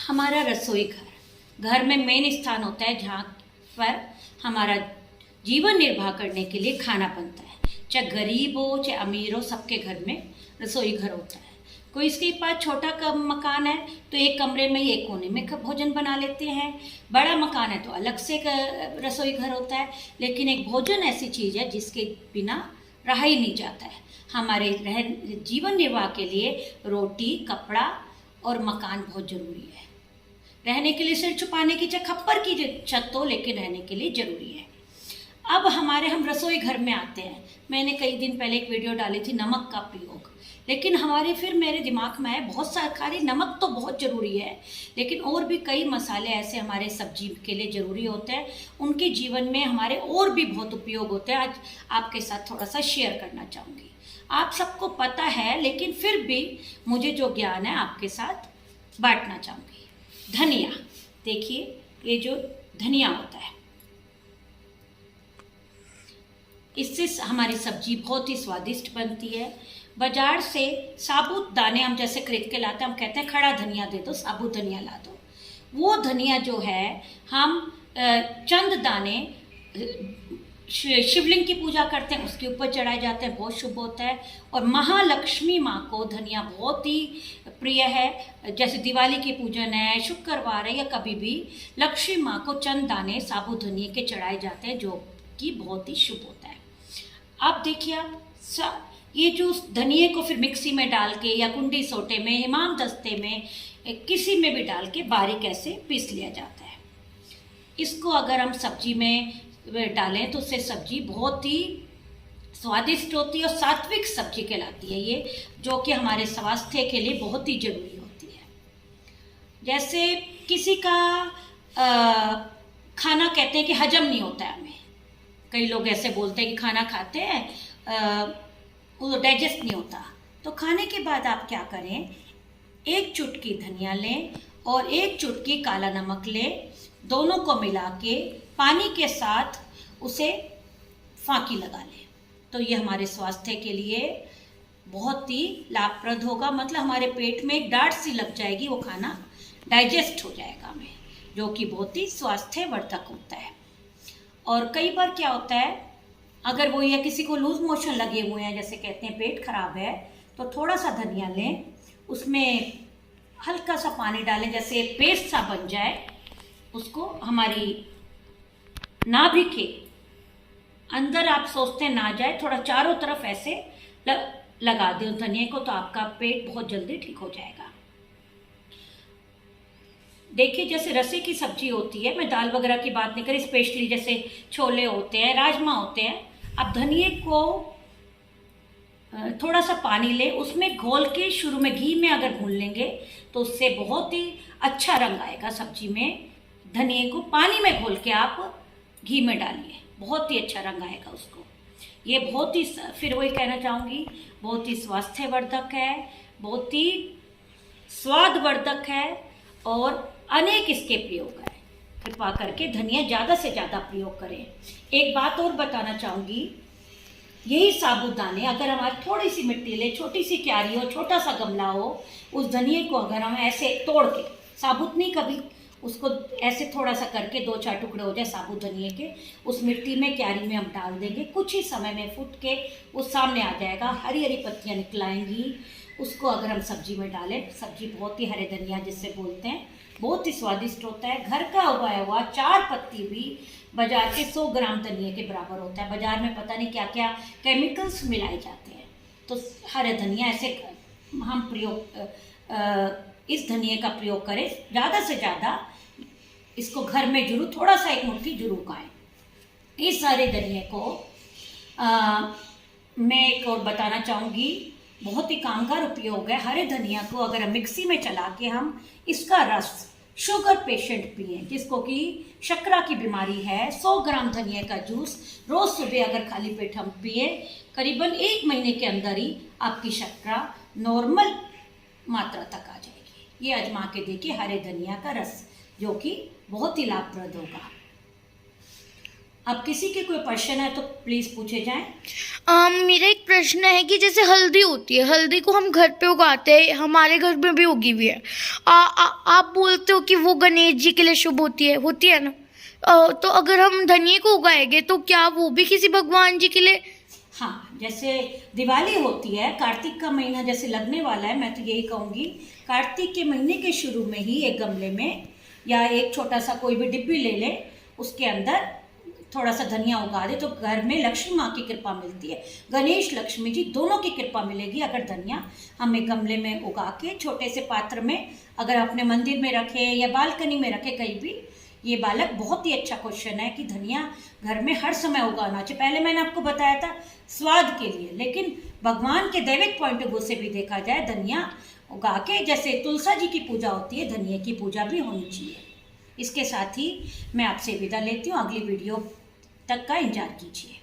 हमारा रसोई घर में मेन स्थान होता है जहाँ पर हमारा जीवन निर्वाह करने के लिए खाना बनता है। चाहे गरीब हो चाहे अमीर हो, सबके घर में रसोई घर होता है। कोई इसके पास छोटा मकान है तो एक कमरे में एक कोने में भोजन बना लेते हैं, बड़ा मकान है तो अलग से रसोई घर होता है। लेकिन एक भोजन ऐसी चीज़ है जिसके बिना रहा ही नहीं जाता है। हमारे जीवन निर्वाह के लिए रोटी, कपड़ा और मकान बहुत ज़रूरी है। रहने के लिए सिर छुपाने की चाहे खप्पर की छत हो, लेकिन रहने के लिए ज़रूरी है। अब हम रसोई घर में आते हैं। मैंने कई दिन पहले एक वीडियो डाली थी नमक का प्रयोग, लेकिन फिर मेरे दिमाग में आया बहुत सारी नमक तो बहुत ज़रूरी है, लेकिन और भी कई मसाले ऐसे हमारे सब्जी के लिए ज़रूरी होते हैं। उनके जीवन में हमारे और भी बहुत उपयोग होते हैं। आज आपके साथ थोड़ा सा शेयर करना चाहूँगी। आप सबको पता है, लेकिन फिर भी मुझे जो ज्ञान है आपके साथ बांटना चाहूँगी। धनिया, देखिए ये जो धनिया होता है, इससे हमारी सब्जी बहुत ही स्वादिष्ट बनती है। बाजार से साबुत दाने हम जैसे खरीद के लाते हैं, हम कहते हैं खड़ा धनिया दे दो, साबुत धनिया ला दो। वो धनिया जो है हम चंद दाने शिवलिंग की पूजा करते हैं, उसके ऊपर चढ़ाए जाते हैं, बहुत शुभ होता है। और महालक्ष्मी माँ को धनिया बहुत ही प्रिय है। जैसे दिवाली की पूजन है, शुक्रवार है या कभी भी लक्ष्मी माँ को चंद दाने साबुत धनिया के चढ़ाए जाते हैं, जो कि बहुत ही शुभ होता है। अब देखिए आप ये जो धनिए को फिर मिक्सी में डाल के या कुंडी सोटे में, इमाम दस्ते में, किसी में भी डाल के बारीक ऐसे पीस लिया जाता है। इसको अगर हम सब्जी में डालें तो उससे सब्जी बहुत ही स्वादिष्ट होती है और सात्विक सब्जी कहलाती है ये, जो कि हमारे स्वास्थ्य के लिए बहुत ही जरूरी होती है। जैसे किसी का खाना कहते हैं कि हजम नहीं होता है, हमें कई लोग ऐसे बोलते हैं कि खाना खाते हैं वो डाइजेस्ट नहीं होता, तो खाने के बाद आप क्या करें, एक चुटकी धनिया लें और एक चुटकी काला नमक लें, दोनों को मिला के पानी के साथ उसे फांकी लगा लें, तो ये हमारे स्वास्थ्य के लिए बहुत ही लाभप्रद होगा। मतलब हमारे पेट में एक डांट सी लग जाएगी, वो खाना डाइजेस्ट हो जाएगा हमें, जो कि बहुत ही स्वास्थ्यवर्धक होता है। और कई बार क्या होता है, अगर वो या किसी को लूज मोशन लगे हुए हैं, जैसे कहते हैं पेट खराब है, तो थोड़ा सा धनिया लें, उसमें हल्का सा पानी डालें, जैसे पेस्ट सा बन जाए, उसको हमारी नाभि के अंदर आप सोचते ना जाए, थोड़ा चारों तरफ ऐसे लगा दें धनिया को, तो आपका पेट बहुत जल्दी ठीक हो जाएगा। देखिए जैसे रसे की सब्जी होती है, मैं दाल वगैरह की बात नहीं करी, स्पेशली जैसे छोले होते हैं, राजमा होते हैं, आप धनिए को थोड़ा सा पानी ले, उसमें घोल के शुरू में घी में अगर भून लेंगे तो उससे बहुत ही अच्छा रंग आएगा सब्जी में। धनिए को पानी में घोल के आप घी में डालिए, बहुत ही अच्छा रंग आएगा उसको। ये बहुत ही, फिर वही कहना चाहूँगी, बहुत ही स्वास्थ्यवर्धक है, बहुत ही स्वादवर्धक है और अनेक इसके प्रयोग है। कृपा करके धनिया ज़्यादा से ज़्यादा प्रयोग करें। एक बात और बताना चाहूँगी, यही साबुदाने अगर हमारी थोड़ी सी मिट्टी ले, छोटी सी क्यारी हो, छोटा सा गमला हो, उस धनिए को अगर हम ऐसे तोड़ के, साबुत नहीं कभी, उसको ऐसे थोड़ा सा करके 2-4 टुकड़े हो जाए साबुत धनिए के, उस मिट्टी में क्यारी में हम डाल देंगे, कुछ ही समय में फूट के वो सामने आ जाएगा, हरी हरी पत्तियाँ निकलाएंगी। उसको अगर हम सब्जी में डालें, सब्जी बहुत ही हरे धनिया जिससे बोलते हैं, बहुत ही स्वादिष्ट होता है। घर का उगाया हुआ 4 पत्ती भी बाजार के 100 ग्राम धनिए के बराबर होता है। बाजार में पता नहीं क्या क्या केमिकल्स मिलाए जाते हैं, तो हरे धनिया ऐसे हम इस धनिए का प्रयोग करें, ज़्यादा से ज़्यादा इसको घर में जरूर थोड़ा सा एक मुट्ठी जरूर खाएं। इस सारे धनिए को मैं एक और बताना चाहूँगी, बहुत ही कामगार उपयोग है। हरे धनिया को अगर हम मिक्सी में चला के हम इसका रस शुगर पेशेंट पिए, जिसको कि शर्करा की बीमारी है, 100 ग्राम धनिया का जूस रोज सुबह अगर खाली पेट हम पिए, करीबन 1 महीने के अंदर ही आपकी शर्करा नॉर्मल मात्रा तक आ जाएगी। ये आजमा के देखिए हरे धनिया का रस, जो कि बहुत ही लाभप्रद होगा। अब किसी के कोई क्वेश्चन है तो प्लीज पूछे जाएं। मेरा एक एक प्रश्न है कि जैसे हल्दी होती है, हल्दी को हम घर पे उगाते हैं, हमारे घर में भी उगी हुई है। आप बोलते हो कि वो गणेश जी के लिए शुभ होती है ना। तो अगर हम धनिए को उगाएंगे तो क्या वो भी किसी भगवान जी के लिए? हाँ, जैसे दिवाली होती है, कार्तिक का महीना जैसे लगने वाला है, मैं तो यही कहूँगी कार्तिक के महीने के शुरू में ही एक गमले में या एक छोटा सा कोई भी डिब्बी ले ले, उसके अंदर थोड़ा सा धनिया उगा दे तो घर में लक्ष्मी माँ की कृपा मिलती है। गणेश लक्ष्मी जी दोनों की कृपा मिलेगी अगर धनिया हम एक गमले में उगा के छोटे से पात्र में अगर अपने मंदिर में रखे या बालकनी में रखे कहीं भी। ये बालक बहुत ही अच्छा क्वेश्चन है कि धनिया घर में हर समय उगाना चाहिए। पहले मैंने आपको बताया था स्वाद के लिए, लेकिन भगवान के दैविक पॉइंट ऑफ व्यू से भी देखा जाए धनिया उगा के, जैसे तुलसा जी की पूजा होती है, धनिया की पूजा भी होनी चाहिए। इसके साथ ही मैं आपसे विदा लेती हूँ। अगली वीडियो तक का इंतजार कीजिए।